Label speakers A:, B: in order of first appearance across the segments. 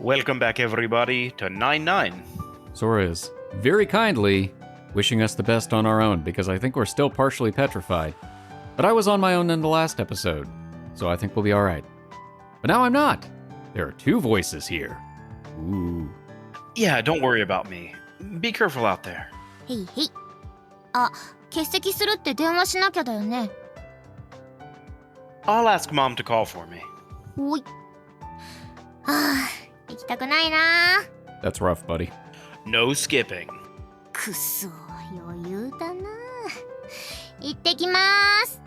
A: Welcome back, everybody, to 9-9.
B: Sora is very kindly wishing us the best on our own because I think we're still partially petrified. But I was on my own in the last episode, so I think we'll be alright. But now I'm not. There are two voices here. Ooh.
A: Yeah, don't worry about me. Be careful out there.
C: へいへい。あ、欠席するって電話しなきゃだよね。
A: I'll ask Mom to call for me.
C: おい。はあ、行きたくないな。
B: That's rough, buddy.
A: No skipping.
C: くそ、余裕だな。行ってきまーす。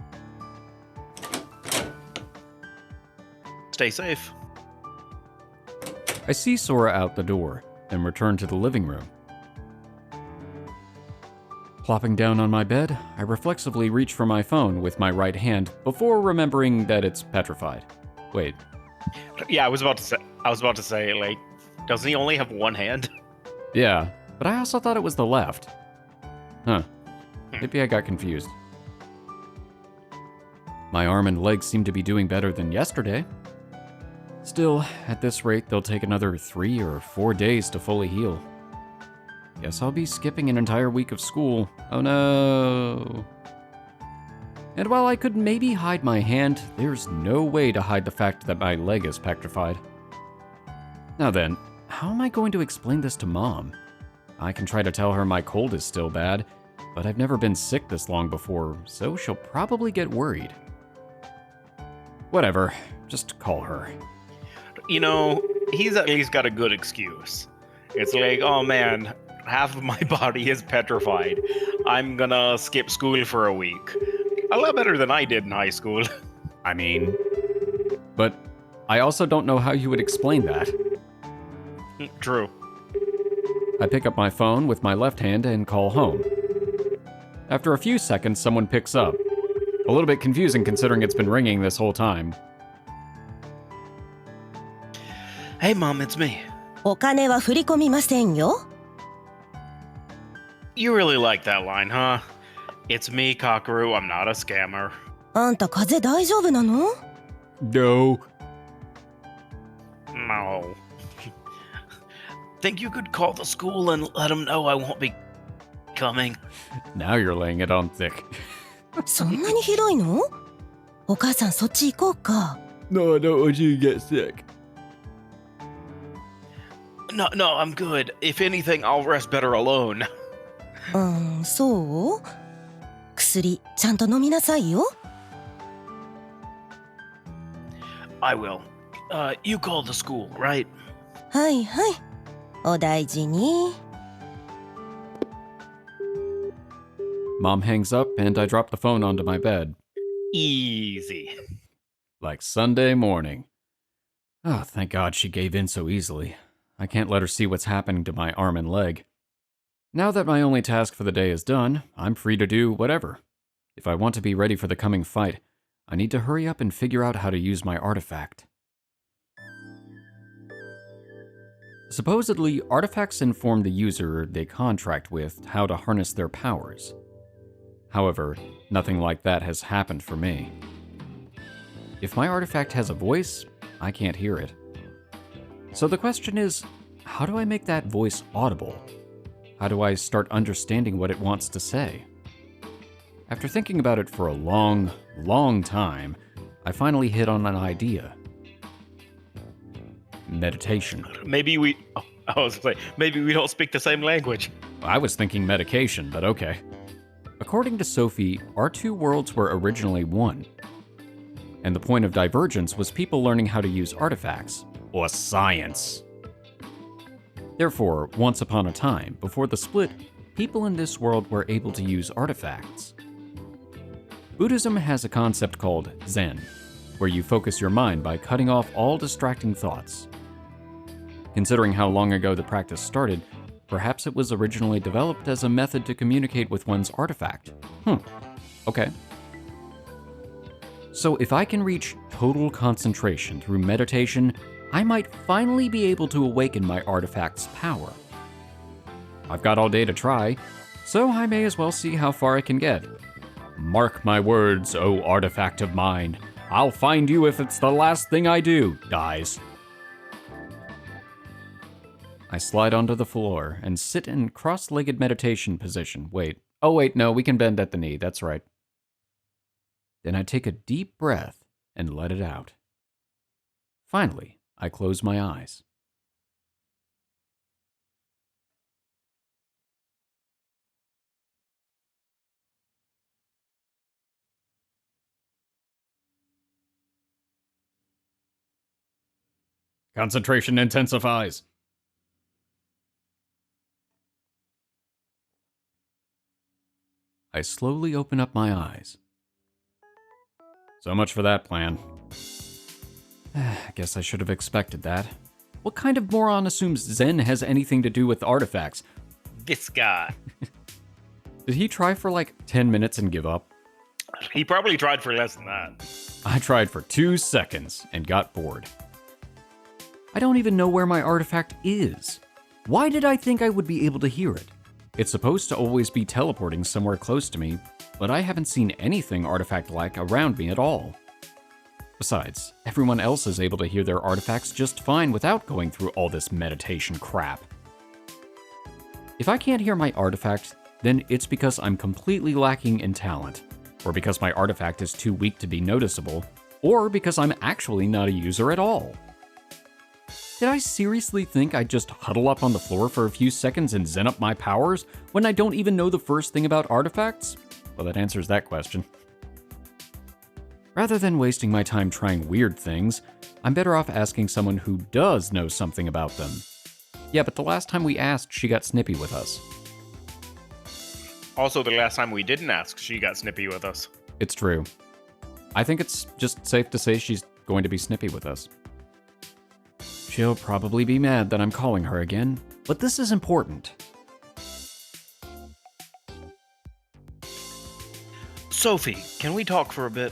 A: Stay safe.
B: I see Sora out the door and return to the living room. Plopping down on my bed, I reflexively reach for my phone with my right hand before remembering that it's petrified. Wait.
A: Yeah, I was about to say, like, doesn't he only have one hand?
B: Yeah, but I also thought it was the left. Huh. Maybe I got confused. My arm and leg seem to be doing better than yesterday. Still, at this rate, they'll take another 3 or 4 days to fully heal. Guess I'll be skipping an entire week of school. Oh no. And while I could maybe hide my hand, there's no way to hide the fact that my leg is petrified. Now then, how am I going to explain this to Mom? I can try to tell her my cold is still bad, but I've never been sick this long before, so she'll probably get worried. Whatever, just call her.
A: You know, he's at least got a good excuse. It's like, oh man, half of my body is petrified. I'm gonna skip school for a week. A lot better than I did in high school.
B: I mean... But I also don't know how you would explain that.
A: True.
B: I pick up my phone with my left hand and call home. After a few seconds, someone picks up. A little bit confusing considering it's been ringing this whole time.
A: Hey Mom, it's me.
D: お金は振り込みませんよ。
A: You really like that line, huh? It's me, Kakeru. I'm not a scammer.
D: あんた風邪大丈夫なの？
B: No.
A: No. Think you could call the school and let them know I won't be coming?
B: Now you're laying it on thick.
D: そんなにひどいの？お母さんそっち行こうか。
B: No, I don't want you to get sick.
A: No, I'm good. If anything, I'll rest better alone.
D: そう？薬ちゃんと飲みなさいよ。
A: I will. You call the school, right?
D: はいはい。お大事に。
B: Mom hangs up and I drop the phone onto my bed.
A: Easy.
B: Like Sunday morning. Oh, thank God she gave in so easily. I can't let her see what's happening to my arm and leg. Now that my only task for the day is done, I'm free to do whatever. If I want to be ready for the coming fight, I need to hurry up and figure out how to use my artifact. Supposedly, artifacts inform the user they contract with how to harness their powers. However, nothing like that has happened for me. If my artifact has a voice, I can't hear it. So the question is, how do I make that voice audible? How do I start understanding what it wants to say? After thinking about it for a long, long time, I finally hit on an idea. Meditation.
A: Maybe we don't speak the same language.
B: I was thinking medication, but okay. According to Sophie, our two worlds were originally one. And the point of divergence was people learning how to use artifacts, or science. Therefore, once upon a time, before the split, people in this world were able to use artifacts. Buddhism has a concept called Zen, where you focus your mind by cutting off all distracting thoughts. Considering how long ago the practice started, perhaps it was originally developed as a method to communicate with one's artifact. Okay. So if I can reach total concentration through meditation, I might finally be able to awaken my artifact's power. I've got all day to try, so I may as well see how far I can get. Mark my words, O artifact of mine. I'll find you if it's the last thing I do, guys. I slide onto the floor and sit in cross-legged meditation position. Wait. Oh, wait, no, we can bend at the knee. That's right. Then I take a deep breath and let it out. Finally, I close my eyes. Concentration intensifies. I slowly open up my eyes. So much for that plan. I guess I should have expected that. What kind of moron assumes Zen has anything to do with artifacts?
A: This guy.
B: Did he try for like 10 minutes and give up?
A: He probably tried for less than that.
B: I tried for 2 seconds and got bored. I don't even know where my artifact is. Why did I think I would be able to hear it? It's supposed to always be teleporting somewhere close to me, but I haven't seen anything artifact-like around me at all. Besides, everyone else is able to hear their artifacts just fine without going through all this meditation crap. If I can't hear my artifact, then it's because I'm completely lacking in talent, or because my artifact is too weak to be noticeable, or because I'm actually not a user at all. Did I seriously think I'd just huddle up on the floor for a few seconds and zen up my powers when I don't even know the first thing about artifacts? Well, that answers that question. Rather than wasting my time trying weird things, I'm better off asking someone who does know something about them. Yeah, but the last time we asked, she got snippy with us.
A: Also, the last time we didn't ask, she got snippy with us.
B: It's true. I think it's just safe to say she's going to be snippy with us. She'll probably be mad that I'm calling her again, but this is important.
A: Sophie, can we talk for a bit?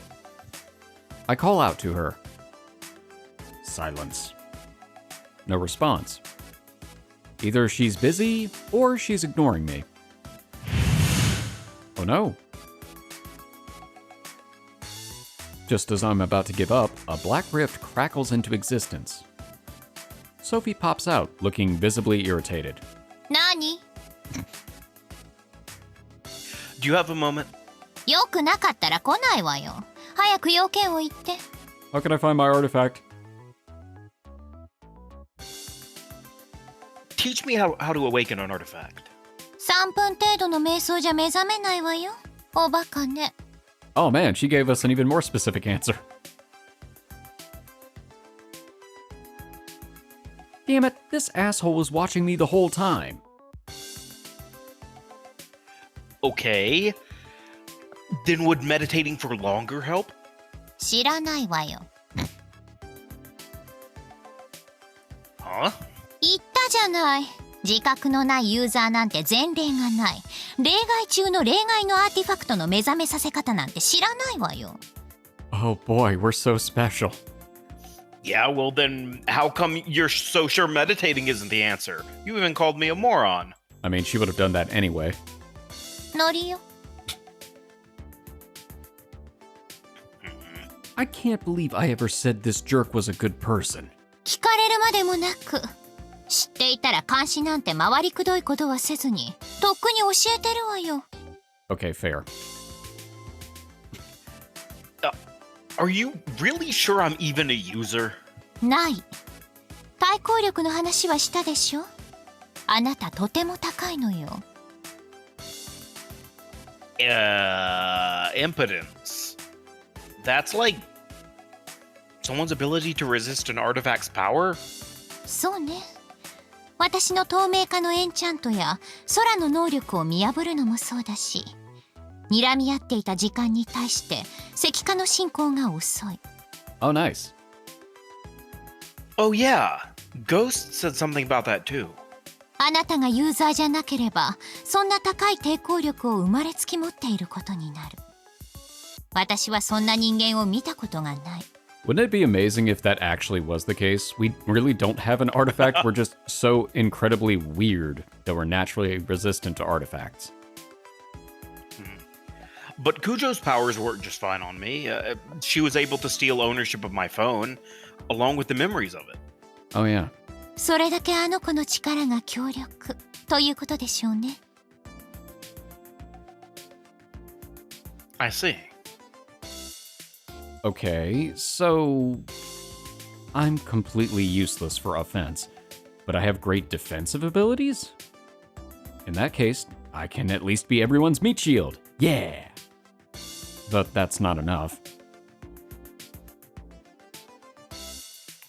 B: I call out to her. Silence. No response. Either she's busy or she's ignoring me. Oh no. Just as I'm about to give up, a black rift crackles into existence. Sophie pops out, looking visibly irritated.
C: Nani?
A: Do you have a moment?
C: よくなかったら来ないわよ。早く要件を言って。
B: How can I find my artifact?
A: Teach me how to awaken an artifact.
C: 3分程度の瞑想じゃ目覚めないわよ。おバカね。
B: Oh man, she gave us an even more specific answer. Damn it, this asshole was watching me the whole time.
A: Okay. Then would meditating for longer help?
C: 知らないわよ。
A: Huh?
C: 言ったじゃない。自覚のないユーザーなんて前例がない。例外中の例外のアーティファクトの目覚めさせ方なんて知らないわよ。
B: Oh boy, we're so special.
A: Yeah, well then, how come you're so sure meditating isn't the answer? You even called me a moron.
B: I mean, she would have done that anyway.
C: ノリよ。
B: I can't believe I ever said this jerk was a good person.
C: 聞かれるまでもなく。知っていたら監視なんて回りくどいことはせずに、とっくに教えてるわよ。
B: Okay, fair.
A: Are you really sure I'm even a user?
C: ない。対抗力の話はしたでしょ。あなたとても高いのよ。
A: Impotence. That's like someone's ability to resist an artifact's power?
C: そうね。私の透明化のエンチャントや空の能力を見破るのもそうだし、睨み合っていた時間に対して石化の進行が遅い。
B: Oh, nice.
A: Oh yeah, Ghost said something about that too.
C: あなたがユーザーじゃなければ、そんな高い抵抗力を生まれつき持っていることになる。私はそんな人間を見たことがない。
B: Wouldn't it be amazing if that actually was the case? We really don't have an artifact. We're just so incredibly weird that we're naturally resistant to artifacts.
A: But Cujo's powers worked just fine on me. She was able to steal ownership of my phone, along with the memories of it.
B: Oh yeah.
C: それだけあの子の力が強力ということでしょうね。
A: I see.
B: Okay, so I'm completely useless for offense, but I have great defensive abilities? In that case, I can at least be everyone's meat shield. Yeah! But that's not enough.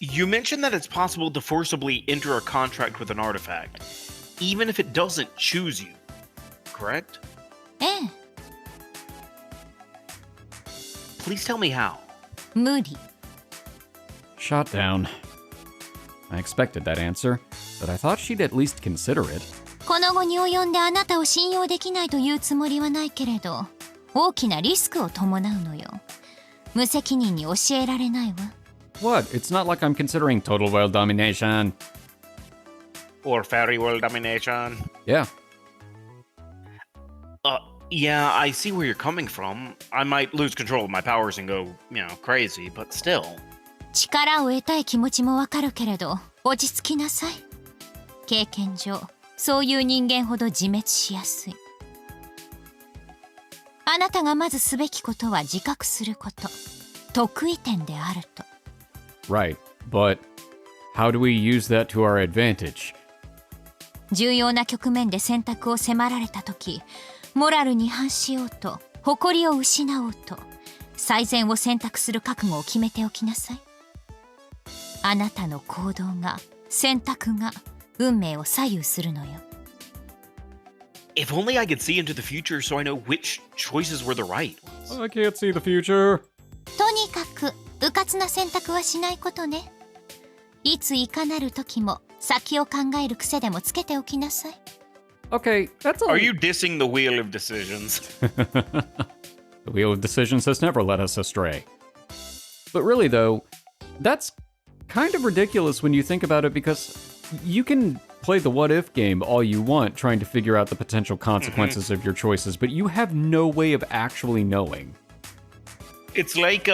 A: You mentioned that it's possible to forcibly enter a contract with an artifact, even if it doesn't choose you, correct?
C: ええ、
A: Please tell me how.
C: 無理。
B: Shot down. I expected that answer, but I thought she'd at least consider it.
C: この後に及んであなたを信用できないというつもりはないけれど、大きなリスクを伴うのよ。無責任に教えられないわ。
B: What? It's not like I'm considering total world domination.
A: Or fairy world domination.
B: Yeah.
A: Yeah, I see where you're coming from. I might lose control of my powers and go, crazy, but still.
C: 力を得たい気持ちもわかるけれど、落ち着きなさい。経験上、そういう人間ほど自滅しやすい。あなたがまずすべきことは自覚すること。得意点であると。
B: Right, but how do we use that to our advantage?
C: 重要な局面で選択を迫られたとき、モラルに反しようと、誇りを失おうと、最善を選択する覚悟を決めておきなさい。あなたの行動が、選択が、運命を左右するのよ。
A: If only I could see into the future so I know which choices were the right ones.
B: I can't see the future.
C: とにかく、迂闊な選択はしないことね。いついかなる時も、先を考える癖でもつけておきなさい。
B: Okay, that's all.
A: Are you dissing the wheel of decisions?
B: The wheel of decisions has never led us astray. But really, though, that's kind of ridiculous when you think about it, because you can play the what if game all you want, trying to figure out the potential consequences of your choices, but you have no way of actually knowing.
A: It's like,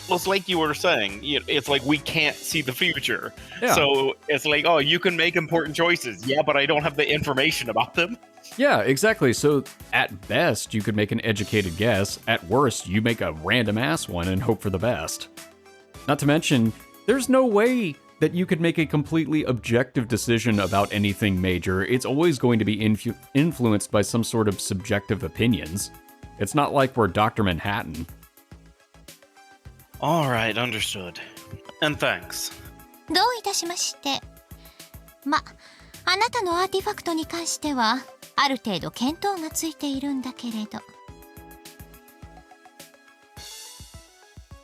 A: it's like you were saying, it's like we can't see the future.
B: Yeah.
A: So it's like, oh, you can make important choices. Yeah, but I don't have the information about them.
B: Yeah, exactly. So at best, you could make an educated guess. At worst, you make a random ass one and hope for the best. Not to mention, there's no way that you could make a completely objective decision about anything major. It's always going to be influenced by some sort of subjective opinions. It's not like we're Dr. Manhattan.
A: All right, understood. And thanks.
C: どういたしまして。あなたのアーティファクトに関しては、ある程度見当がついているんだけれど。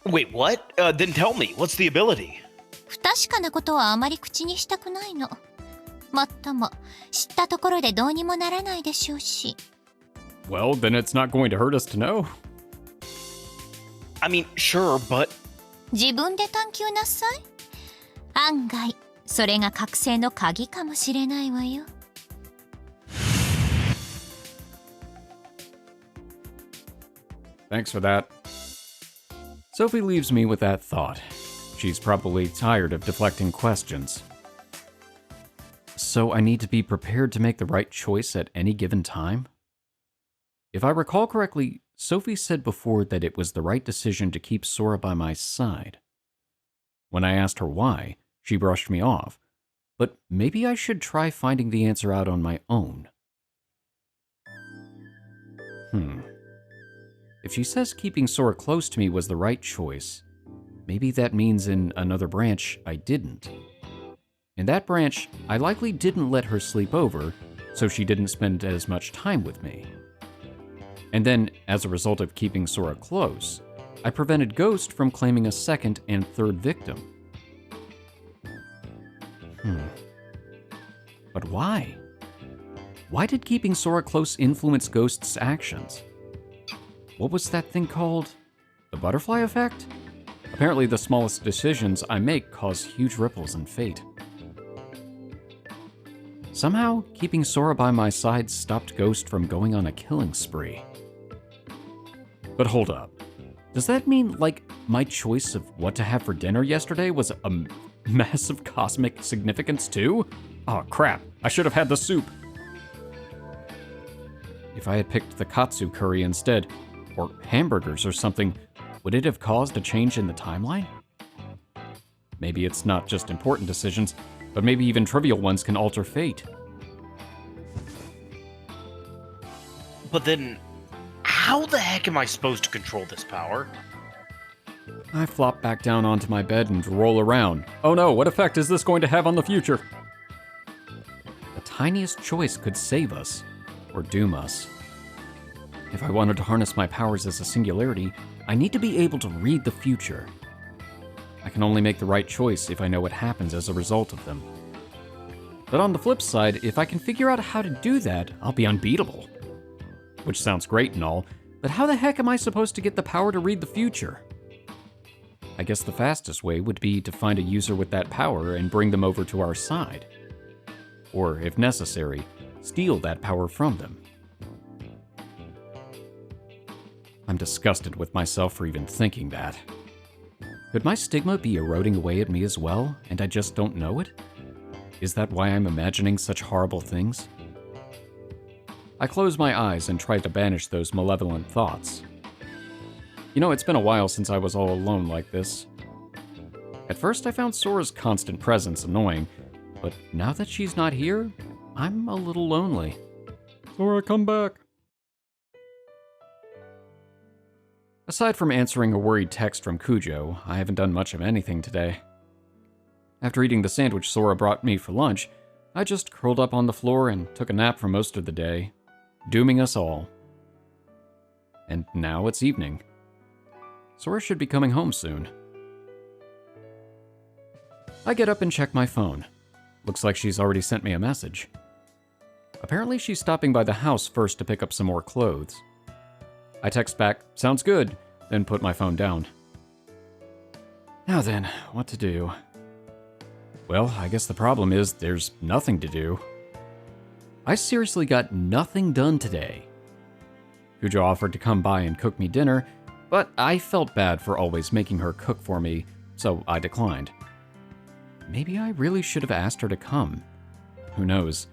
A: Wait, what? Then tell me, what's the ability?
C: 不確かなことはあまり口にしたくないの。もっとも、知ったところでどうにもならないでしょうし。
B: Well, then it's not going to hurt us to know.
A: I mean, sure, but...
C: 自分で探求なさい。案外、それが覚醒の鍵かもしれないわよ。
B: Thanks for that. Sophie leaves me with that thought. She's probably tired of deflecting questions. So I need to be prepared to make the right choice at any given time? If I recall correctly, Sophie said before that it was the right decision to keep Sora by my side. When I asked her why, she brushed me off, but maybe I should try finding the answer out on my own. If she says keeping Sora close to me was the right choice, maybe that means in another branch I didn't. In that branch, I likely didn't let her sleep over, so she didn't spend as much time with me. And then, as a result of keeping Sora close, I prevented Ghost from claiming a second and third victim. But why? Why did keeping Sora close influence Ghost's actions? What was that thing called? The butterfly effect? Apparently the smallest decisions I make cause huge ripples in fate. Somehow, keeping Sora by my side stopped Ghost from going on a killing spree. But hold up. Does that mean, like, my choice of what to have for dinner yesterday was Massive cosmic significance too? Oh crap, I should have had the soup. If I had picked the katsu curry instead, or hamburgers or something, would it have caused a change in the timeline? Maybe it's not just important decisions, but maybe even trivial ones can alter fate.
A: But then, how the heck am I supposed to control this power?
B: I flop back down onto my bed and roll around. Oh no, what effect is this going to have on the future? The tiniest choice could save us, or doom us. If I wanted to harness my powers as a singularity, I need to be able to read the future. I can only make the right choice if I know what happens as a result of them. But on the flip side, if I can figure out how to do that, I'll be unbeatable. Which sounds great and all, but how the heck am I supposed to get the power to read the future? I guess the fastest way would be to find a user with that power and bring them over to our side. Or, if necessary, steal that power from them. I'm disgusted with myself for even thinking that. Could my stigma be eroding away at me as well, and I just don't know it? Is that why I'm imagining such horrible things? I close my eyes and try to banish those malevolent thoughts. You know, it's been a while since I was all alone like this. At first I found Sora's constant presence annoying, but now that she's not here, I'm a little lonely. Sora, come back. Aside from answering a worried text from Kujo, I haven't done much of anything today. After eating the sandwich Sora brought me for lunch, I just curled up on the floor and took a nap for most of the day, dooming us all. And now it's evening. Sora should be coming home soon. I get up and check my phone. Looks like she's already sent me a message. Apparently she's stopping by the house first to pick up some more clothes. I text back, sounds good, then put my phone down. Now then, what to do? Well, I guess the problem is there's nothing to do. I seriously got nothing done today. Kujo offered to come by and cook me dinner, but I felt bad for always making her cook for me, so I declined. Maybe I really should have asked her to come. Who knows?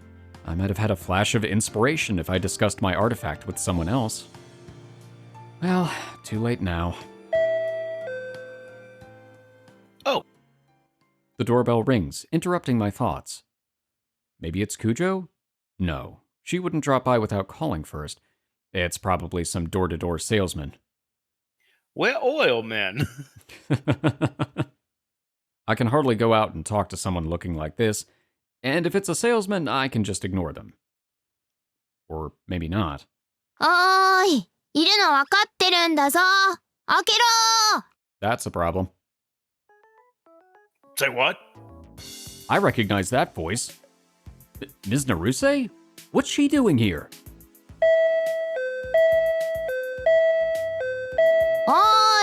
B: I might have had a flash of inspiration if I discussed my artifact with someone else. Well, too late now.
A: Oh.
B: The doorbell rings, interrupting my thoughts. Maybe it's Kujo? No, she wouldn't drop by without calling first. It's probably some door-to-door salesman.
A: Well, oil, man.
B: I can hardly go out and talk to someone looking like this, and if it's a salesman, I can just ignore them. Or maybe not.
C: おーい、いるのわかってるんだぞ。開けろ。
B: That's a problem.
A: Say what?
B: I recognize that voice. Ms. Naruse? What's she doing here?
C: おー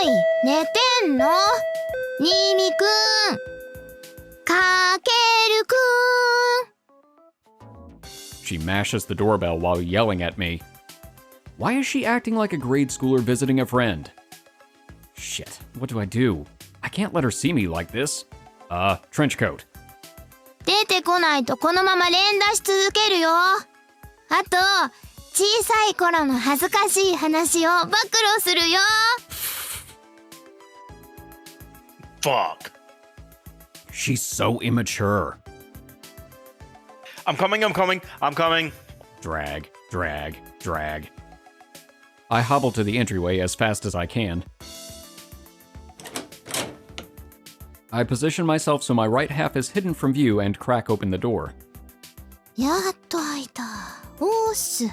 C: い、寝てんの？新見くん。かけるくん。
B: She mashes the doorbell while yelling at me. Why is she acting like a grade schooler visiting a friend? Shit, what do I do? I can't let her see me like this. Trench coat.
C: 出てこないとこのまま連打し続けるよ。あと、小さい頃の恥ずかしい話を暴露するよ。
A: Fuck.
B: She's so immature.
A: I'm coming.
B: Drag, drag, drag. I hobble to the entryway as fast as I can. I position myself so my right half is hidden from view and crack open the door.
C: やっと開いた。おーっす。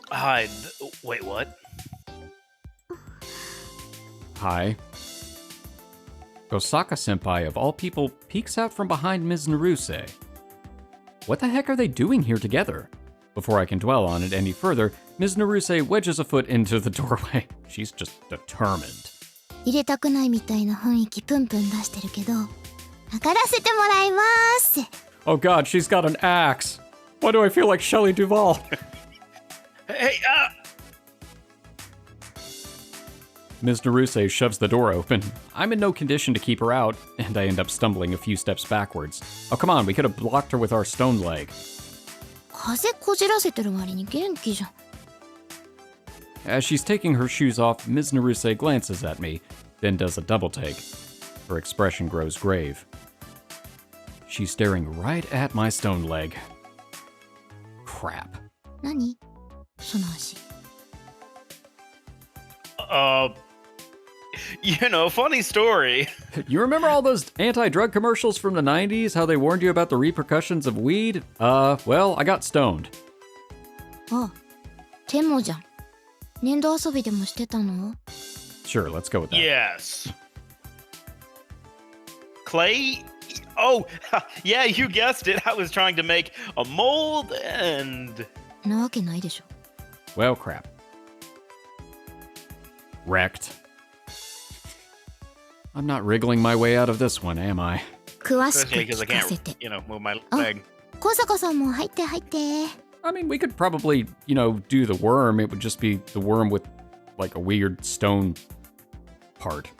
A: Hi. Wait, what?
B: Hi. Gosaka-senpai, of all people, peeks out from behind Ms. Naruse. What the heck are they doing here together? Before I can dwell on it any further, Ms. Naruse wedges a foot into the doorway. She's just determined.
C: 入れたくないみたいな雰囲気プンプン出してるけど、測らせてもらいます。
B: Oh god, she's got an axe. Why do I feel like Shelley Duvall?
A: Hey,
B: Ms. Naruse shoves the door open. I'm in no condition to keep her out, and I end up stumbling a few steps backwards. Oh, come on, we could have blocked her with our stone leg.
D: 風こじらせてる割に元気じゃん。
B: As she's taking her shoes off, Ms. Naruse glances at me, then does a double take. Her expression grows grave. She's staring right at my stone leg. Crap.
D: 何その足。
A: Funny story.
B: You remember all those anti-drug commercials from the 90s? How they warned you about the repercussions of weed? Well, I got stoned.
D: あ、でもじゃん。粘土遊びでもしてたの？
B: Sure, let's go with that.
A: Yes. Clay? Oh, yeah, you guessed it. I was trying to make a mold and...
D: なわけないでしょ。
B: Well, crap. Wrecked. I'm not wriggling my way out of this one, am I?
D: 詳しく
A: Especially because I
D: 聞かせて。
A: can't, move my
D: Oh.
A: leg.
D: 小坂さんも入って入って。
B: I mean, we could probably, do the worm. It would just be the worm with, like, a weird stone part.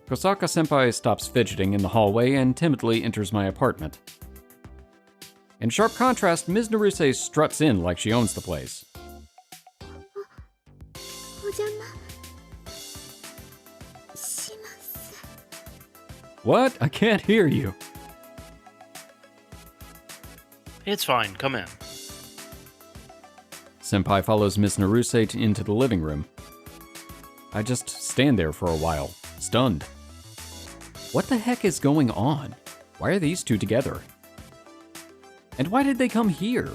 B: Kosaka-senpai stops fidgeting in the hallway and timidly enters my apartment. In sharp contrast, Ms. Naruse struts in like she owns the place.
D: お邪魔します。
B: What? I can't hear you.
A: It's fine. Come in.
B: Senpai follows Miss Naruse into the living room. I just stand there for a while, stunned. What the heck is going on? Why are these two together? And why did they come here?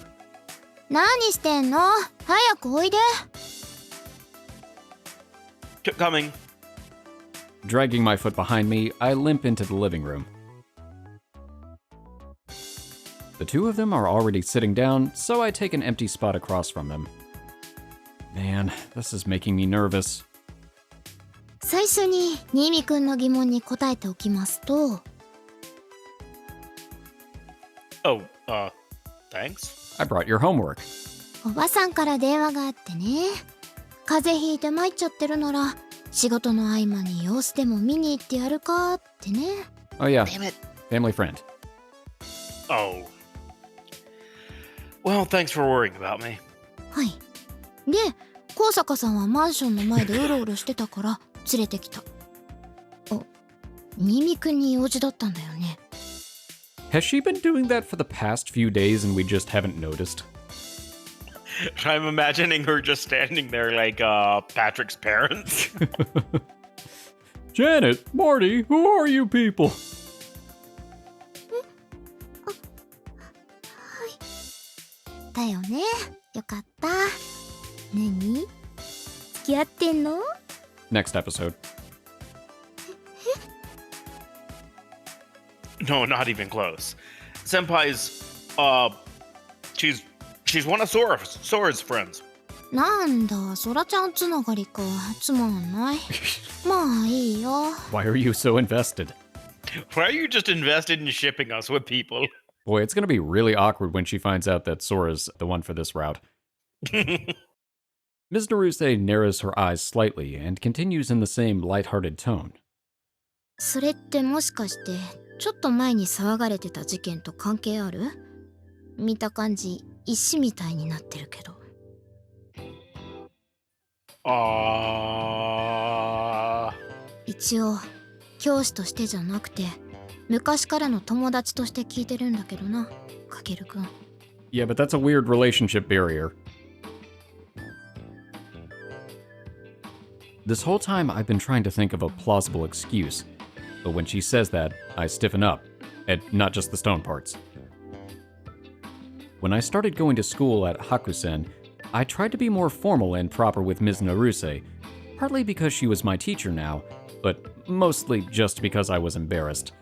D: 何してんの？早くおいで。
A: Coming.
B: Dragging my foot behind me, I limp into the living room. The two of them are already sitting down, so I take an empty spot across from them. Man, this is making me nervous.
D: 最初に新見くんの疑問に答えておきますと、
A: Oh, thanks.
B: I brought your homework.
D: おばさんから電話があってね。風邪ひいて参っちゃってるなら、仕事の合間に様子でも見に行ってやるかってね。
B: Oh yeah,
A: Damn it.
B: family friend.
A: Oh. Well, thanks for worrying about me.
D: はい。で、高坂さんはマンションの前でうろうろしてたから連れてきた。あ、新見くんに用事だったんだよね。
B: Has she been doing that for the past few days and we just haven't noticed?
A: I'm imagining her just standing there like Patrick's parents.
B: Janet, Marty, who are you people?
D: だよね。よかった。何？付き合ってんの？
B: Next episode.
A: No, not even close. Senpai's, she's one of Sora's friends.
D: なんだ、ソラちゃんつながりか。つまんない。まあいいよ。
B: Why are you so invested?
A: Why are you just invested in shipping us with people?
B: Boy, it's gonna be really awkward when she finds out that Sora's the one for this route. Ms. Naruse narrows her eyes slightly and continues in the same lighthearted tone.
D: それってもしかしてちょっと前に騒がれてた事件と関係ある？見た感じ石みたいになってるけど。一応教師としてじゃなくて昔からの友達として聞いてるんだけどな、かけるくん。
B: Yeah, but that's a weird relationship barrier. This whole time I've been trying to think of a plausible excuse, but when she says that, I stiffen up, and not just the stone parts. When I started going to school at Hakusen, I tried to be more formal and proper with Ms. Naruse, partly because she was my teacher now, but mostly just because I was embarrassed.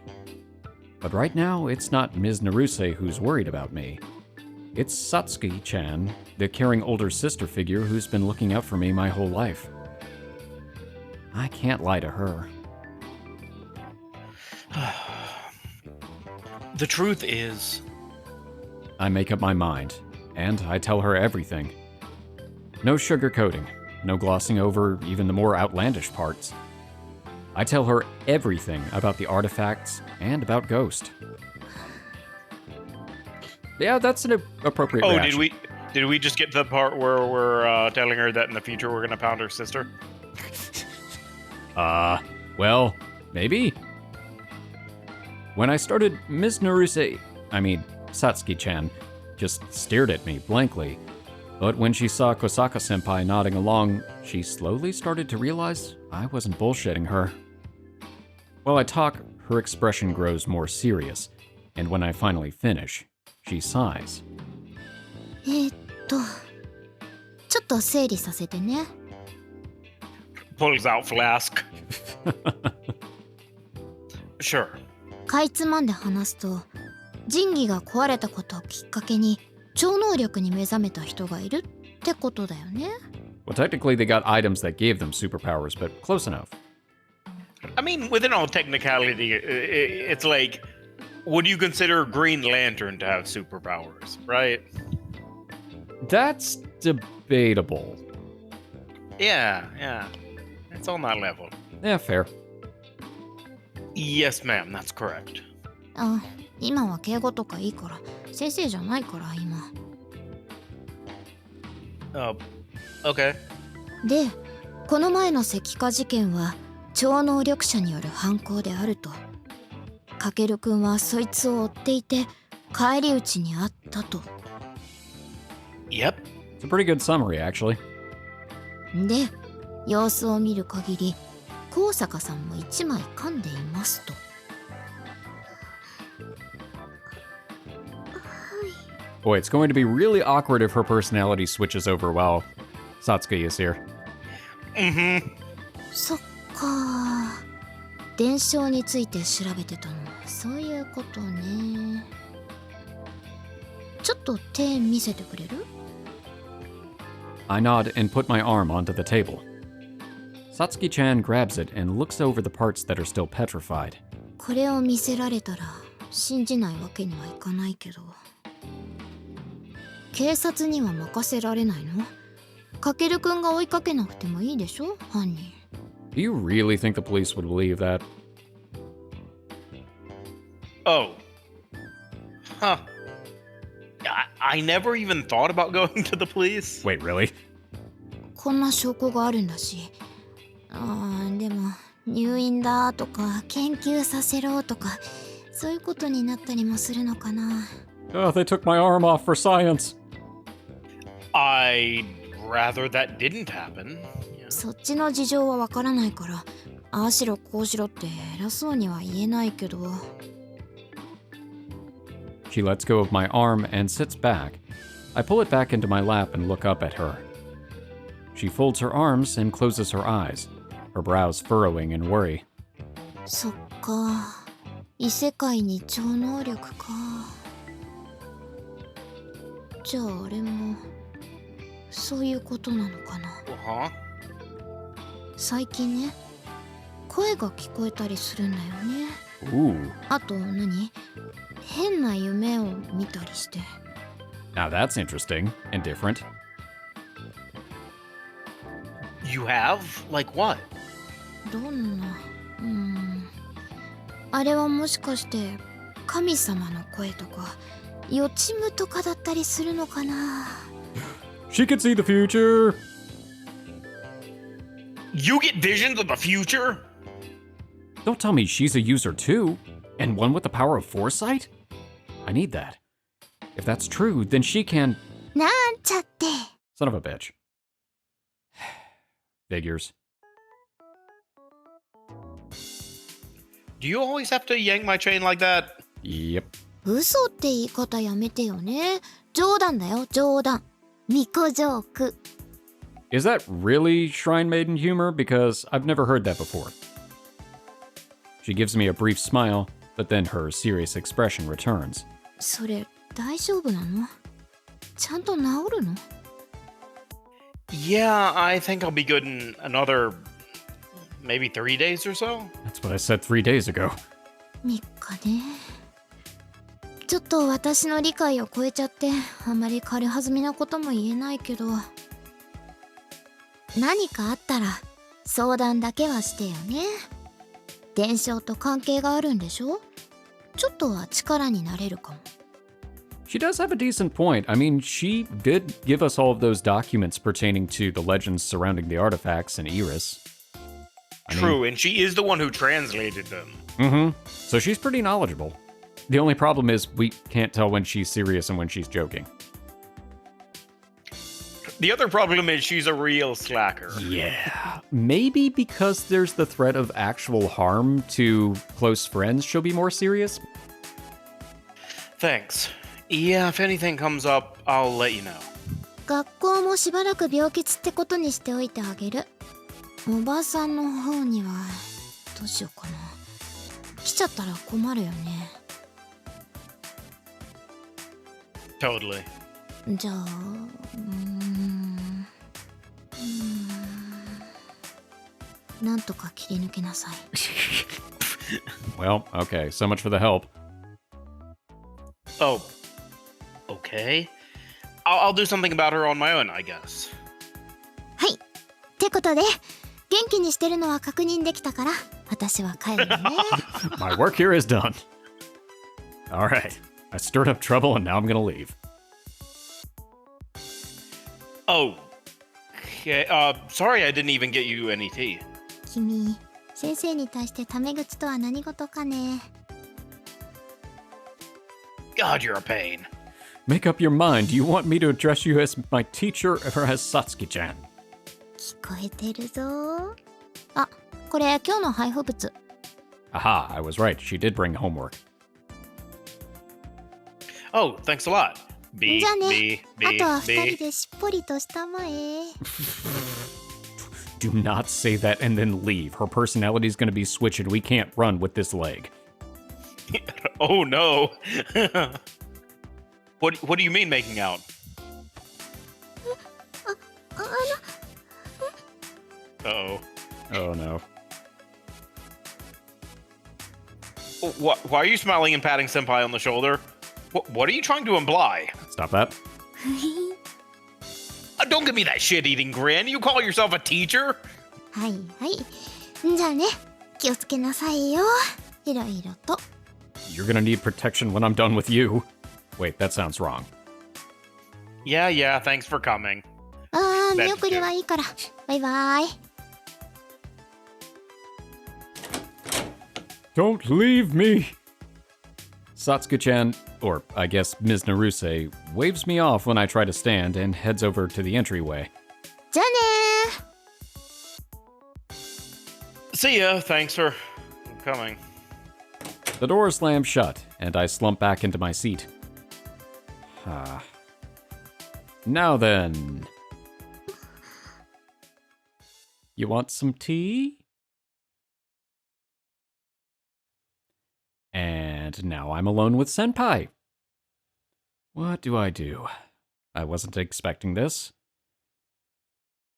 B: But right now, it's not Ms. Naruse who's worried about me. It's Satsuki-chan, the caring older sister figure who's been looking out for me my whole life. I can't lie to her.
A: The truth is...
B: I make up my mind, and I tell her everything. No sugarcoating, no glossing over even the more outlandish parts. I tell her everything about the artifacts and about Ghost. Yeah, that's an appropriate reaction.
A: Did we just get to the part where we're telling her that in the future we're gonna pound her sister?
B: Well, maybe. When I started, Miss Satsuki-chan, just stared at me blankly. But when she saw Kosaka-senpai nodding along, she slowly started to realize I wasn't bullshitting her. While I talk, her expression grows more serious, and when I finally finish, she sighs.
D: ちょっと整理させてね。
A: Pulls out flask. Sure.
D: かいつまんで話すと、神器が壊れたことをきっかけに超能力に目覚めた人がいるってことだよね。
B: Well, technically they got items that gave them superpowers, but close enough.
A: I mean, within all technicality, it's like, would you consider Green Lantern to have superpowers, right?
B: That's debatable.
A: Yeah. It's on that level.
B: Yeah, fair.
A: Yes, ma'am, that's correct.
D: あ、今は敬語とかいいから、先生じゃないから今。
A: Okay.
D: で、この前の石化事件は超能力者による犯行であると。かけるくんはそいつを追っていて返り討ちにあったと。
A: Yep.
B: It's a pretty good summary, actually.
D: で、様子を見る限り、高坂さんも一枚噛んでいますと。
B: Boy, it's going to be really awkward if her personality switches over while Satsuki is here.
D: そっか。伝承について調べてたの。そういうことね。ちょっと手見せてくれる？
B: I nod and put my arm onto the table. Satsuki-chan grabs it and looks over the parts that are still petrified.
D: これを見せられたら信じないわけにはいかないけど。警察には任せられないの？かけるくんが追いかけなくてもいいでしょ、犯人。
B: Do you really think the police would believe that?
A: Oh. Huh. I never even thought about going to the police.
B: Wait, really?
D: こんな証拠があるんだし。でも入院だとか研究させろとかそういうことになったりもするのかな。
B: Oh, they took my arm off for science.
A: I'd rather that didn't happen.
D: そっちの事情はわからないから、ああしろこうしろって偉そうには言えないけど。
B: She lets go of my arm and sits back. I pull it back into my lap and look up at her. She folds her arms and closes her eyes, her brows furrowing in worry.
D: そっか、異世界に超能力か。じゃああれもそういうことなのかな。
A: Huh?
D: 最近ね、声が聞こえたりするんだよね。
B: Ooh.
D: あと何？変な夢を見たりして。
B: Now that's interesting and different.
A: You have? Like what?
D: どんな？あれはもしかして神様の声とか予知夢とかだったりするのかな。
B: She could see the future.
A: You get visions of the future?
B: Don't tell me she's a user too, and one with the power of foresight? I need that. If that's true, then she can...
D: なんちゃって。
B: Son of a bitch. Figures.
A: Do you always have to yank my chain like that?
B: Yep.
D: 嘘って言い方やめてよね。冗談だよ、冗談。ミコジョーク。
B: Is that really Shrine Maiden humor? Because I've never heard that before. She gives me a brief smile, but then her serious expression returns.
D: それ大丈夫なの？ちゃんと治るの？
A: Yeah, I think I'll be good in another maybe 3 days or so.
B: That's what I said 3 days ago.
D: 3日ね。ちょっと私の理解を超えちゃってあまり軽はずみなことも言えないけど、何かあったら相談だけはしてよね。伝承と関係があるんでしょ。ちょっとは力になれるかも。
B: She does have a decent point. I mean, she did give us all of those documents pertaining to the legends surrounding the artifacts in Iris.
A: True, and she is the one who translated them.
B: Mm-hmm. So she's pretty knowledgeable. The only problem is we can't tell when she's serious and when she's joking.
A: The other problem is she's a real slacker.
B: Yeah. Maybe because there's the threat of actual harm to close friends, she'll be more serious?
A: Thanks. Yeah, if anything comes up, I'll let you know.
D: 学校もしばらく病欠ってことにしておいてあげる。おばさんの方にはどうしようかな。来ちゃったら困るよね。
A: Totally.
D: じゃあなんとか切り抜けなさい。
B: Well, okay. So much for the help.
A: Oh. Okay. I'll do something about her on my own, I guess.
D: はい。ってことで、元気にしてるのは確認できたから、私は帰るね。
B: My work here is done. All right. I stirred up trouble and now I'm gonna leave.
A: Oh. Okay, sorry I didn't even get you any tea.
D: 君、先生に対してタメ口とは何事かね。
A: God, you're a pain.
B: Make up your mind. Do you want me to address you as my teacher or as Satsuki-chan?
D: 聞こえてるぞ。あ、これ今日の配布物。
B: Aha, I was right. She did bring homework.
A: Oh, thanks a lot.
D: じゃあね。
A: B,
D: あとは
A: B.
D: 二人でしっぽりとしたまえ。
B: Do not say that and then leave. Her personality is going to be switched and we can't run with this leg.
A: Oh no. What do you mean making out?
D: あ
A: Uh-oh.
B: Oh no.
A: Why are you smiling and patting Senpai on the shoulder? What are you trying to imply?
B: Stop that.
A: Don't give me that shit-eating grin. You call yourself a teacher?
D: はいはい。じゃあね、気をつけなさいよ。いろいろと。
B: You're going to need protection when I'm done with you. Wait, that sounds wrong.
A: Yeah, thanks for coming.
D: ああ、見送りはいいから。バイバイ。
B: Don't leave me! Satsuki-chan, or I guess Ms. Naruse, waves me off when I try to stand and heads over to the entryway.
D: じゃあねー。
A: See ya. Thanks for coming.
B: The door slams shut, and I slump back into my seat. Now then. You want some tea? And now I'm alone with Senpai. What do? I wasn't expecting this.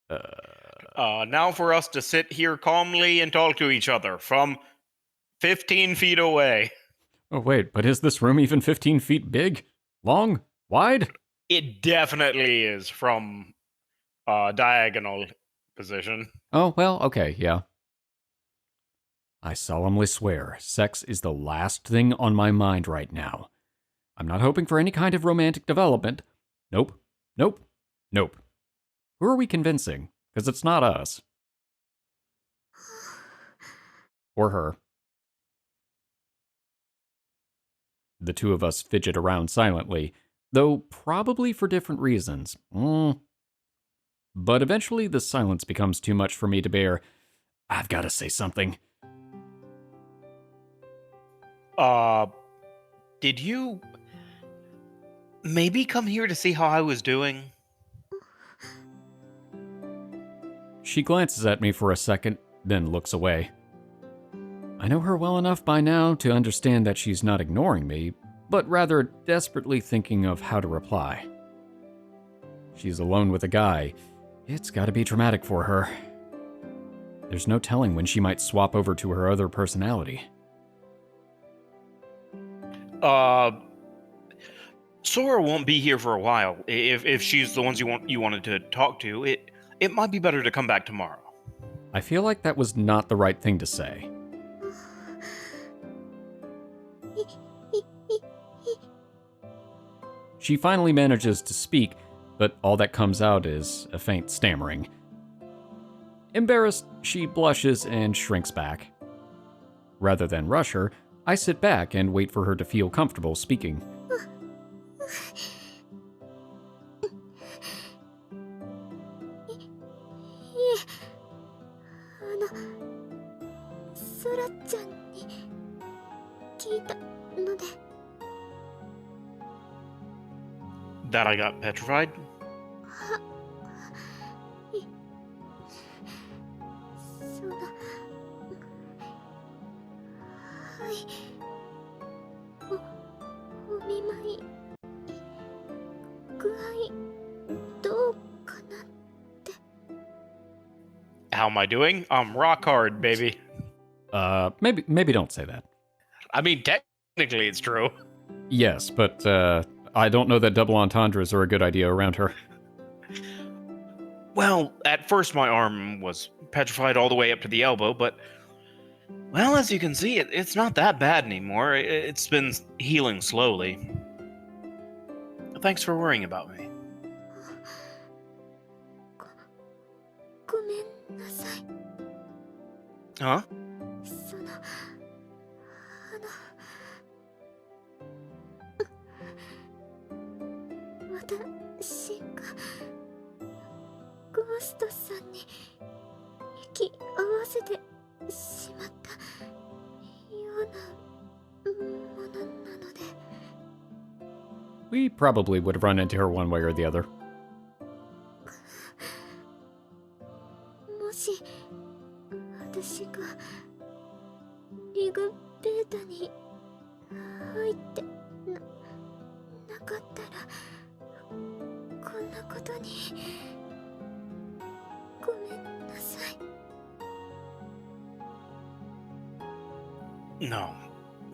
A: Now for us to sit here calmly and talk to each other from 15 feet away.
B: Oh, wait, but is this room even 15 feet big? Long? Wide?
A: It definitely is from diagonal position.
B: Oh, well, okay, yeah. I solemnly swear, sex is the last thing on my mind right now. I'm not hoping for any kind of romantic development. Nope. Who are we convincing? Because it's not us. Or her. The two of us fidget around silently, though probably for different reasons. But eventually the silence becomes too much for me to bear. I've got to say something.
A: Did you maybe come here to see how I was doing?
B: She glances at me for a second, then looks away. I know her well enough by now to understand that she's not ignoring me, but rather desperately thinking of how to reply. She's alone with a guy. It's gotta be traumatic for her. There's no telling when she might swap over to her other personality.
A: Sora won't be here for a while. If she's the ones you wanted to talk to, it might be better to come back tomorrow.
B: I feel like that was not the right thing to say. She finally manages to speak, but all that comes out is a faint stammering. Embarrassed, she blushes and shrinks back. Rather than rush her, I sit back and wait for her to feel comfortable speaking.
D: ソラちゃんに聞いたので
A: That I got petrified?
D: そうだ。はい。お見舞い。具合どうかなって。
A: How am I doing? I'm rock hard, baby.
B: Maybe don't say that.
A: I mean, technically it's true.
B: Yes, but I don't know that double entendres are a good idea around her.
A: Well, at first my arm was petrified all the way up to the elbow, but, well, as you can see, it's not that bad anymore. It's been healing slowly. Thanks for worrying about me.
D: ごめんなさい。
A: Huh?
D: その私がゴーストさんに息合わせてしまったようなものなので
B: We probably would have run into her one way or the other.
D: もし私がリグベータに入ってなかったらこんなことにごめんなさい。
A: No.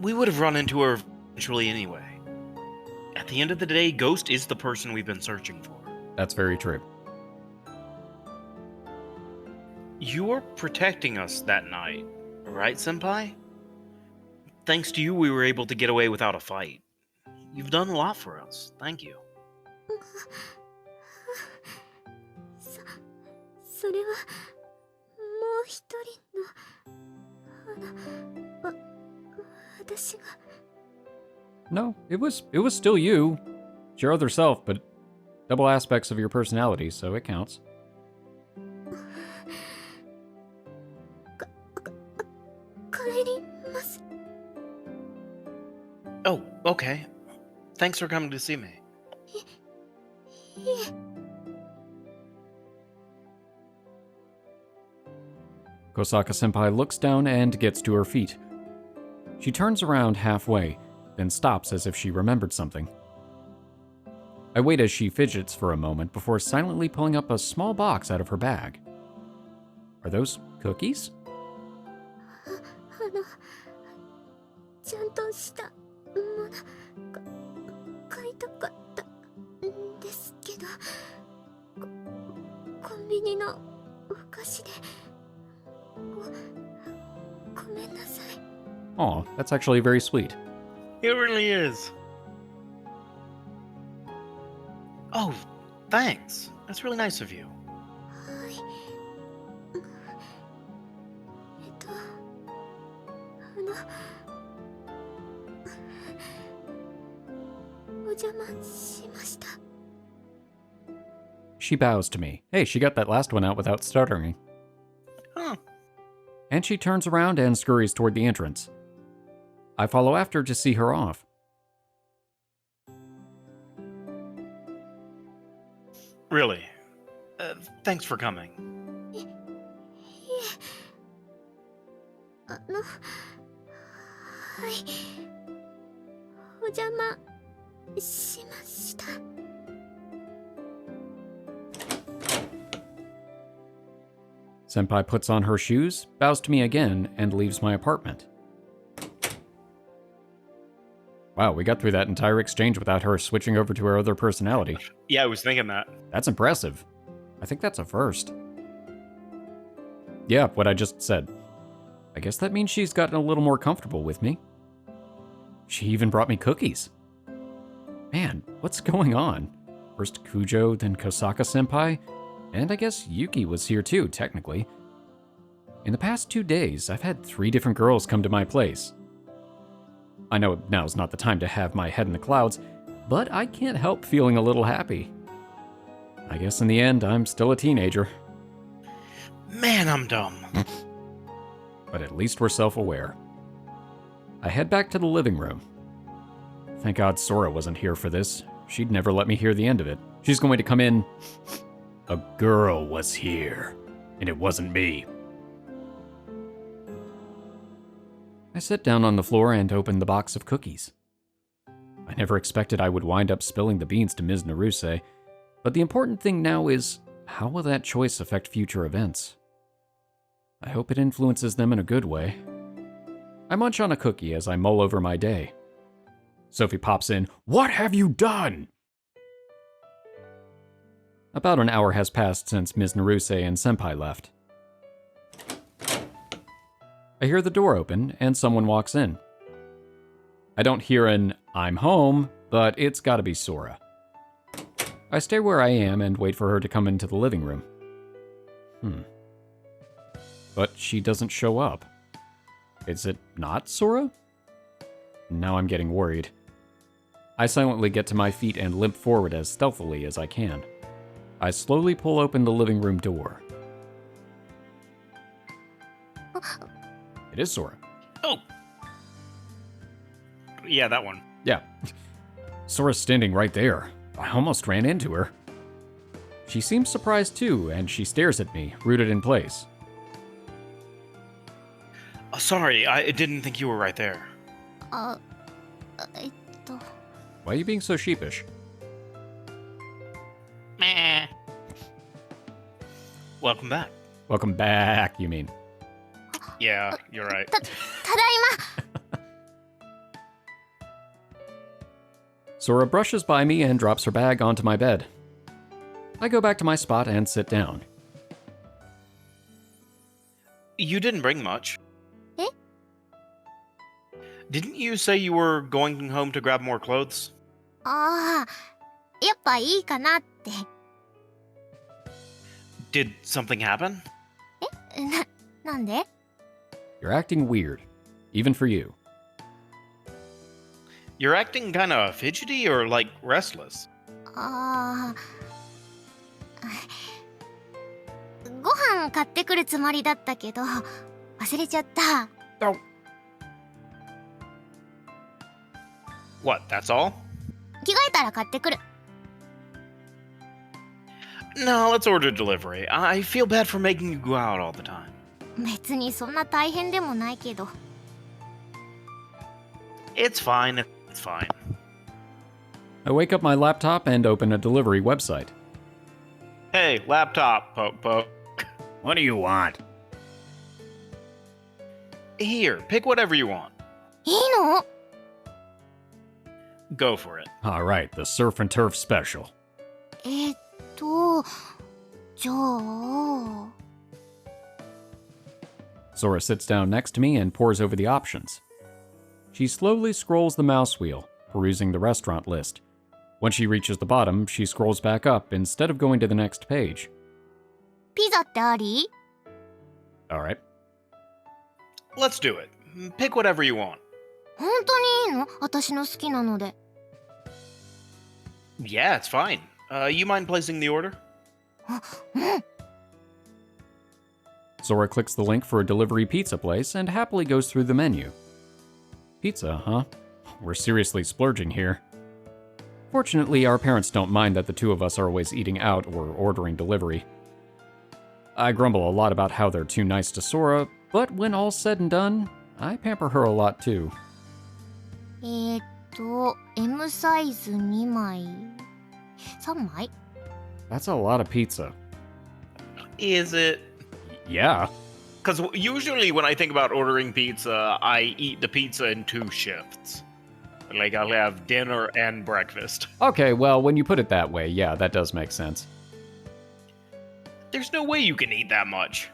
A: We would have run into her eventually anyway. At the end of the day, Ghost is the person we've been searching for.
B: That's very true.
A: You were protecting us that night, right, Senpai? Thanks to you, we were able to get away without a fight. You've done a lot for us. Thank you.
D: それはもう一人の私が
B: No, it was still you. It's your other self, but double aspects of your personality, so it counts.
D: 帰ります。
A: Oh, okay. Thanks for coming to see me.
D: いえ
B: Kosaka-senpai looks down and gets to her feet. She turns around halfway, then stops as if she remembered something. I wait as she fidgets for a moment before silently pulling up a small box out of her bag. Are those cookies?
D: ちゃんとしたもの買いたかったんですけどコンビニのお菓子でごめんなさい。
B: Aw, that's actually very sweet.
A: It really is. Oh, thanks. That's really nice of you.
D: はい。お邪魔しました。
B: She bows to me. Hey, she got that last one out without stuttering.
A: Huh.
B: And she turns around and scurries toward the entrance. I follow after to see her off.
A: Really? Thanks for coming.
D: いえ。はい。お邪魔しました。
B: Senpai puts on her shoes, bows to me again, and leaves my apartment. Wow, we got through that entire exchange without her switching over to her other personality.
A: Yeah, I was thinking that.
B: That's impressive. I think that's a first. Yeah, what I just said. I guess that means she's gotten a little more comfortable with me. She even brought me cookies. Man, what's going on? First Kujo, then Kosaka-senpai, and I guess Yuki was here too, technically. In the past 2 days, I've had 3 different girls come to my place. I know now's not the time to have my head in the clouds, but I can't help feeling a little happy. I guess in the end, I'm still a teenager.
A: Man, I'm dumb.
B: But at least we're self-aware. I head back to the living room. Thank God Sora wasn't here for this. She'd never let me hear the end of it. She's going to come in. A girl was here, and it wasn't me. I sit down on the floor and open the box of cookies. I never expected I would wind up spilling the beans to Ms. Naruse, but the important thing now is, how will that choice affect future events? I hope it influences them in a good way. I munch on a cookie as I mull over my day. Sophie pops in, "What have you done?" About an hour has passed since Ms. Naruse and Senpai left. I hear the door open, and someone walks in. I don't hear an, "I'm home," but it's gotta be Sora. I stay where I am and wait for her to come into the living room. But she doesn't show up. Is it not Sora? Now I'm getting worried. I silently get to my feet and limp forward as stealthily as I can. I slowly pull open the living room door. It is Sora.
A: Oh. Yeah, that one.
B: Yeah. Sora's standing right there. I almost ran into her. She seems surprised too, and she stares at me, rooted in place.
A: Sorry, I didn't think you were right there.
B: Why are you being so sheepish?
A: Meh. Welcome back.
B: Welcome back, you mean.
A: Yeah, you're right.
D: ただいま
B: Sora brushes by me and drops her bag onto my bed. I go back to my spot and sit down.
A: You didn't bring much.
D: Eh?
A: Didn't you say you were going home to grab more clothes?
D: ああ、やっぱいいかなって。
A: Did something happen?
D: なんで
B: You're acting weird, even for you.
A: You're acting kinda fidgety or like restless.
D: ああ。ご飯買ってくるつもりだったけど、忘れちゃった。
A: Oh. What, that's all?
D: 着替えたら買ってくる。
A: No, let's order delivery. I feel bad for making you go out all the time.
D: 別にそんな大変でもないけど。
A: It's fine, it's fine.
B: I wake up my laptop and open a delivery website.
A: Hey, laptop, poke poke.
B: What do you want?
A: Here, pick whatever you want.
D: いいの
A: Go for it.
B: All right, the surf and turf special.
D: じゃあ。
B: Sora sits down next to me and pores over the options. She slowly scrolls the mouse wheel, perusing the restaurant list. When she reaches the bottom, she scrolls back up instead of going to the next page.
D: ピザってあり
B: All right.
A: Let's do it. Pick whatever you want.
D: 本当にいいの私の好きなので。
A: Yeah, it's fine. You mind placing the order?
B: Sora clicks the link for a delivery pizza place and happily goes through the menu. Pizza, huh? We're seriously splurging here. Fortunately, our parents don't mind that the two of us are always eating out or ordering delivery. I grumble a lot about how they're too nice to Sora, but when all's said and done, I pamper her a lot too.
D: M サイズ2枚。3枚
B: That's a lot of pizza.
A: Is it?
B: Yeah.
A: Because usually when I think about ordering pizza, I eat the pizza in 2 shifts. Like, I'll have dinner and breakfast.
B: Okay, well, when you put it that way, yeah, that does make sense.
A: There's no way you can eat that much.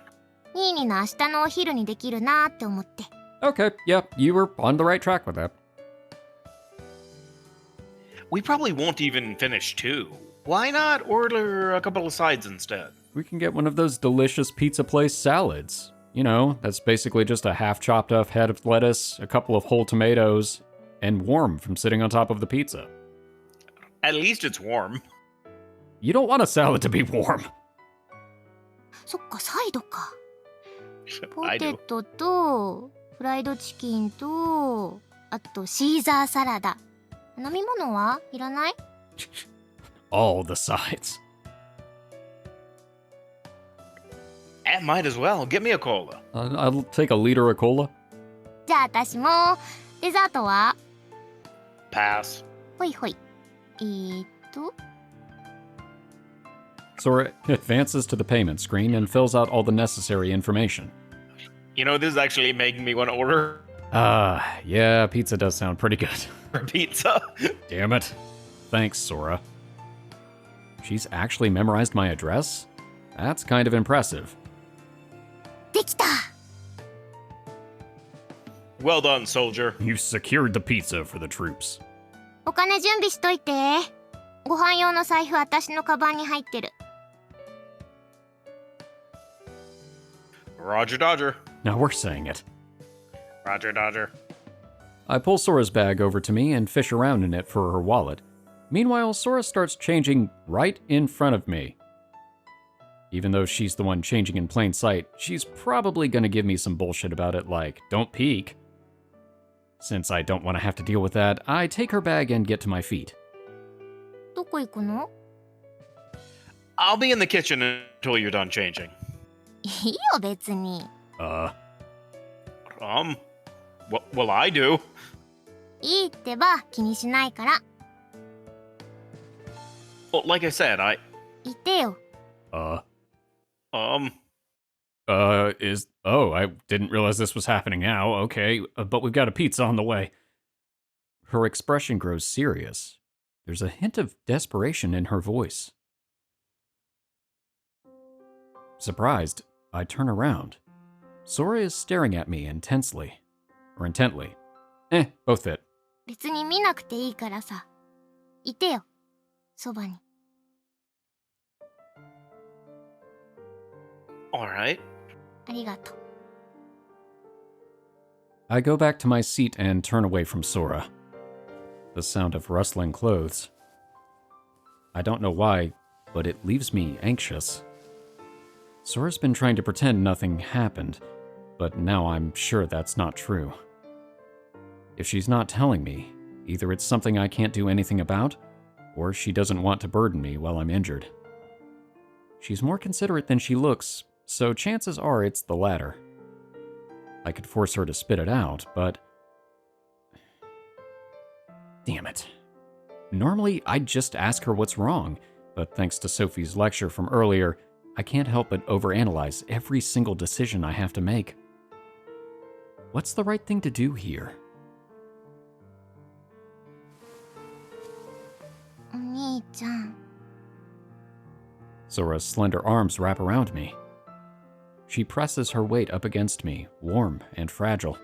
D: ニーニーの明日のお昼にできるなって思って。
B: Okay, yeah, you were on the right track with that.
A: We probably won't even finish 2. Why not order a couple of sides instead?
B: We can get one of those delicious pizza place salads. You know, that's basically just a half chopped up head of lettuce, a couple of whole tomatoes, and warm from sitting on top of the pizza.
A: At least it's warm.
B: You don't want a salad to be warm.
D: そっか、サイドか。ポ
A: I
D: テ
A: do.
D: トとフライドチキンとあとシーザーサラダ。飲み物はいらない？
B: All the sides.
A: Might as well. Get me a cola.
B: I'll take a liter of cola.
D: じゃあ私も。デザートは？
A: Pass.
D: ほいほい。
B: Sora advances to the payment screen and fills out all the necessary information.
A: You know, this is actually making me want to order
B: Yeah, pizza does sound pretty good.
A: a pizza.
B: Damn it. Thanks, Sora. She's actually memorized my address? That's kind of impressive.
D: できた。
A: Well done, soldier.
B: You secured the pizza for the troops.
D: お金準備しといて。ご飯用の財布私のカバンに入ってる。
A: Roger Dodger.
B: Now we're saying it.
A: Roger Dodger.
B: I pull Sora's bag over to me and fish around in it for her wallet. Meanwhile, Sora starts changing right in front of me. Even though she's the one changing in plain sight, she's probably gonna give me some bullshit about it like, don't peek. Since I don't want to have to deal with that, I take her bag and get to my feet.
D: どこ行くの？
A: I'll be in the kitchen until you're done changing.
D: いいよ別に。
A: What will I do?
D: いいってば気にしないから。
A: Well, like I said,
D: いてよ。
B: Oh, I didn't realize this was happening now. Okay, but we've got a pizza on the way. Her expression grows serious. There's a hint of desperation in her voice. Surprised, I turn around. Sora is staring at me intensely. Or intently. Both fit.
D: 別に見なくていいからさ。いてよ。そばに。
A: alright.
D: ありがとう。
B: I go back to my seat and turn away from Sora. The sound of rustling clothes. I don't know why, but it leaves me anxious. Sora's been trying to pretend nothing happened, but now I'm sure that's not true. If she's not telling me, either it's something I can't do anything about, or she doesn't want to burden me while I'm injured. She's more considerate than she looks, so chances are it's the latter. I could force her to spit it out, but... Damn it. Normally, I'd just ask her what's wrong, but thanks to Sophie's lecture from earlier, I can't help but overanalyze every single decision I have to make. What's the right thing to do here?
D: お兄ちゃん。
B: Sora's slender arms wrap around me. She presses her weight up against me, warm and fragile.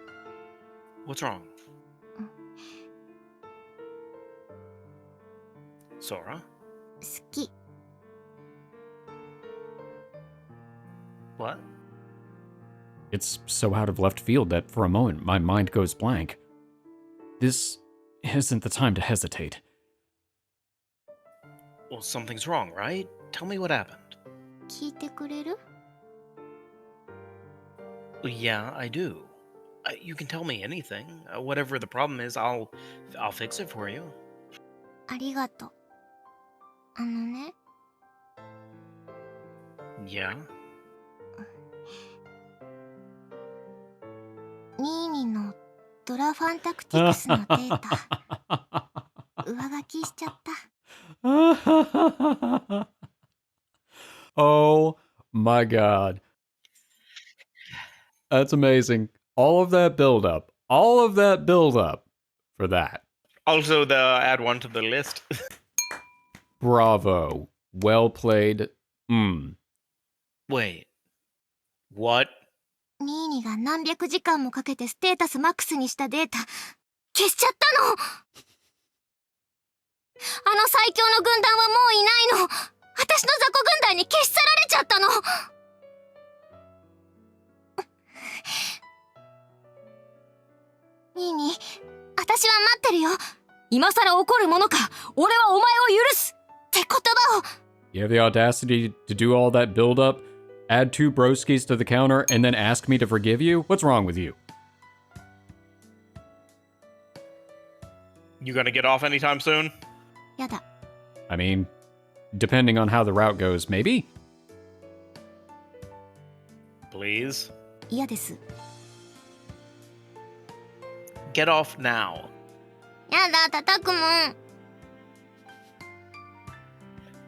A: What's wrong? Sora?
D: 好き。
A: What?
B: It's so out of left field that for a moment my mind goes blank. This isn't the time to hesitate.
A: Well, something's wrong, right? Tell me what happened.
D: 聞いてくれる？
A: Well, yeah, I do. You can tell me anything. Whatever the problem is, I'll fix it for you.
D: ありがとう。あのね。
A: Yeah?
D: ニーニのドラファンタクティクスのデータ上書きしちゃった。
B: Oh my god. That's amazing. All of that build up for that.
A: Also, add one to the list.
B: Bravo. Well played.
A: Wait. What?
D: ニーニが何百時間もかけてステータスマックスにしたデータ消しちゃったの。あの最強の軍団はもういないの。私の雑魚軍団に消し去られちゃったの。ニーニ、私は待ってるよ。今さら怒るものか。俺はお前を許すって言葉を。
B: You have the audacity to do all that build up, add 2 broskies to the counter, and then ask me to forgive you? What's wrong with you?
A: You gonna get off anytime soon?
D: やだ。
B: I mean, depending on how the route goes, maybe?
A: Please?
D: 嫌です。
A: Get off now.
D: やだ、叩くもん。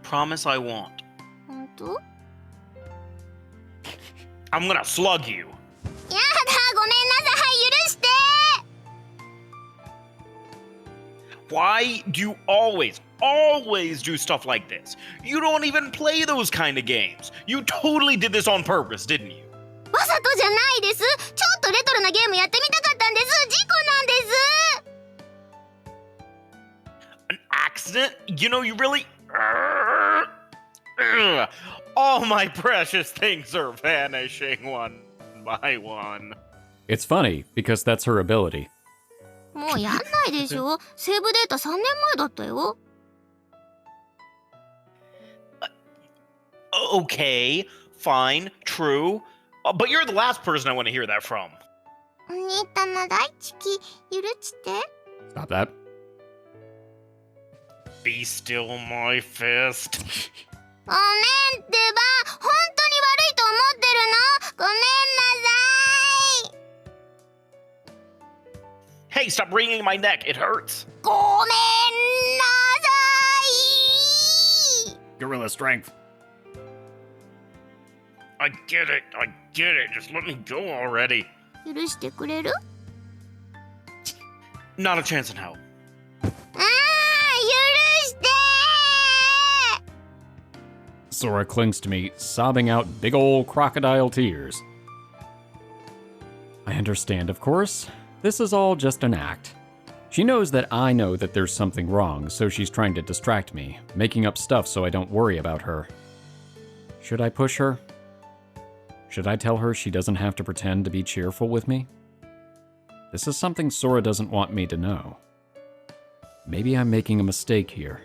A: Promise I won't.
D: 本当？
A: I'm gonna slug you.
D: やだ、ごめんなさい、許して。
A: Why do you always do stuff like this? You don't even play those kind of games. You totally did this on purpose, didn't you?
D: わざとじゃないです。ちょっとレトロなゲームやってみたかったんです。事故なんです。
A: An accident? You know, you really... All my precious things are vanishing one by one.
B: It's funny, because that's her ability.
D: もうやんないでしょ。セーブデータ3年前だったよ。
A: Okay, fine, true. But you're the last person I want to hear that from.
D: お兄様大好き、許して。
B: Stop that.
A: Be still my fist.
D: ごめんってば、本当に悪いと思ってるの。ごめんなさい。
A: Hey, stop wringing my neck. It hurts.
D: ごめんなさい。
B: Gorilla strength.
A: I get it. Just let me go already.
D: 許してくれる？
A: Not a chance in hell.
D: 許して。
B: Sora clings to me, sobbing out big old crocodile tears. I understand, of course. This is all just an act. She knows that I know that there's something wrong, so she's trying to distract me, making up stuff so I don't worry about her. Should I push her? Should I tell her she doesn't have to pretend to be cheerful with me? This is something Sora doesn't want me to know. Maybe I'm making a mistake here.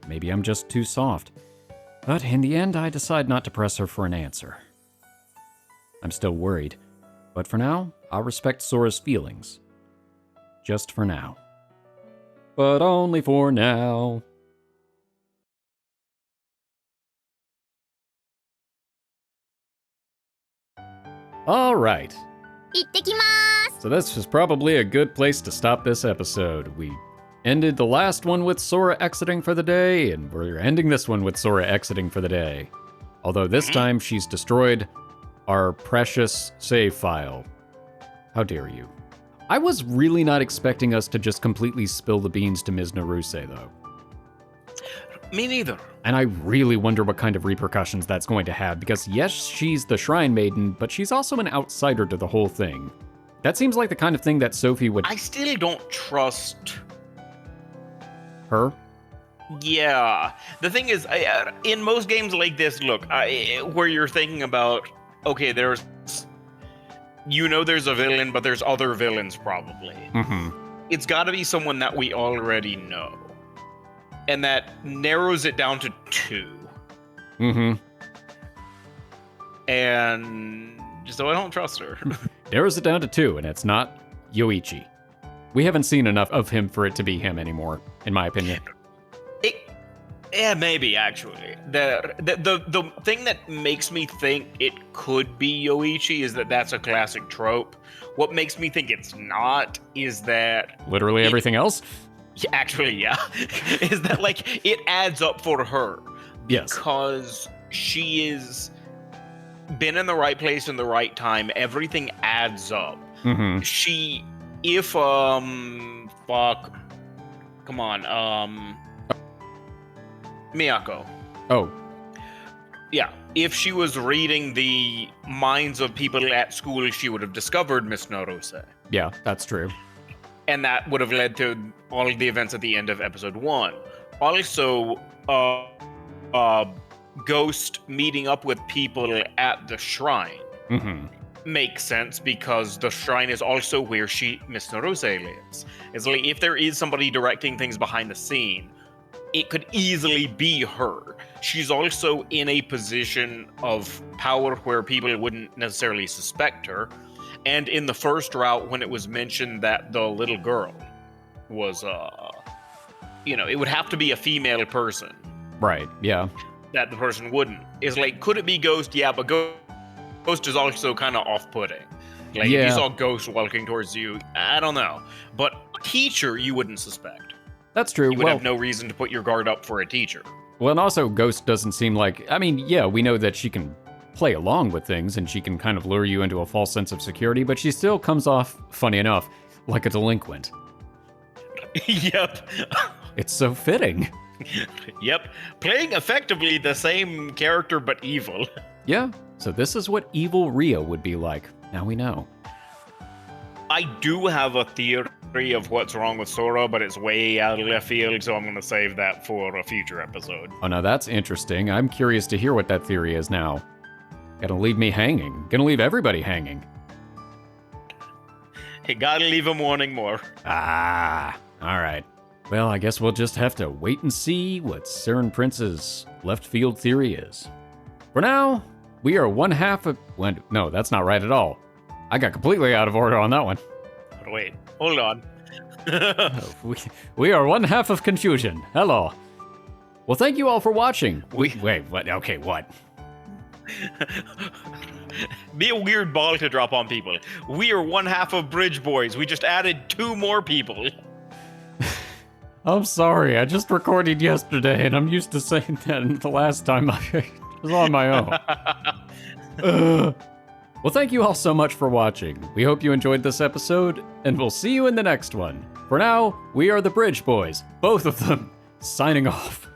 B: Maybe I'm just too soft. But in the end, I decide not to press her for an answer. I'm still worried, but for now, I'll respect Sora's feelings. Just for now. But only for now. All right.
D: 行ってきます。
B: So this was probably a good place to stop this episode. We ended the last one with Sora exiting for the day, and we're ending this one with Sora exiting for the day. Although this time she's destroyed our precious save file. How dare you. I was really not expecting us to just completely spill the beans to Ms. Naruse, though.
A: Me neither.
B: And I really wonder what kind of repercussions that's going to have, because yes, she's the Shrine Maiden, but she's also an outsider to the whole thing. That seems like the kind of thing that Sophie would...
A: I still don't trust...
B: Her?
A: Yeah. The thing is, in most games like this, look, where you're thinking about, okay, there's... You know there's a villain, but there's other villains, probably.
B: Mm-hmm.
A: It's gotta be someone that we already know. And that narrows it down to 2.
B: Mm-hmm.
A: And so I don't trust her.
B: Narrows it down to 2, and it's not Yoichi. We haven't seen enough of him for it to be him anymore, in my opinion.
A: Yeah, maybe, actually. The thing that makes me think it could be Yoichi is that that's a classic trope. What makes me think it's not is that...
B: Literally everything else?
A: Yeah, actually, yeah. Is that, like, it adds up for her.
B: Yes.
A: Because she is... been in the right place in the right time. Everything adds up.
B: Mm-hmm.
A: If Come on, Miyako.
B: Oh,
A: Yeah, if she was reading the minds of people at school, she would have discovered Miss Naruse.
B: yeah, that's true.
A: And that would have led to all of the events at the end of episode 1. Also, Ghost meeting up with people at the shrine
B: Mm-hmm.
A: makes sense because the shrine is also where Miss Naruse lives. It's like if there is somebody directing things behind the scene, it could easily be her. She's also in a position of power where people wouldn't necessarily suspect her. And in the first route, when it was mentioned that the little girl was, it would have to be a female person
B: Right, yeah.
A: that the person wouldn't. Is like, could it be Ghost? Yeah, but Ghost is also kind of off-putting. Like, if
B: Yeah.
A: you saw Ghost walking towards you, I don't know. But teacher, you wouldn't suspect.
B: That's true.
A: You would
B: Well,
A: have no reason to put your guard up for a teacher.
B: well, and also Ghost doesn't seem like, I mean, yeah, we know that she can play along with things and she can kind of lure you into a false sense of security, but she still comes off, funny enough, like a delinquent.
A: Yep.
B: It's so fitting.
A: Yep. Playing effectively the same character but evil.
B: Yeah, so this is what evil Ria would be like. Now we know.
A: I do have a theory of what's wrong with Sora, but it's way out of left field, so I'm going to save that for a future episode.
B: Oh, now that's interesting. I'm curious to hear what that theory is now. Gonna leave me hanging. Gonna leave everybody hanging.
A: You gotta leave him wanting more.
B: Ah, all right. Well, I guess we'll just have to wait and see what Siren Prince's left field theory is. For now, we are one half of... No, that's not right at all. I got completely out of order on that one.
A: Wait, hold on.
B: We are one half of confusion. Hello. Well, thank you all for watching. Wait, what? Okay, what?
A: Be a weird ball to drop on people. We are one half of Bridge Boys. We just added 2 more people.
B: I'm sorry, I just recorded yesterday and I'm used to saying that the last time I was on my own. Well, thank you all so much for watching. We hope you enjoyed this episode, and we'll see you in the next one. For now, we are the Bridge Boys, both of them, signing off.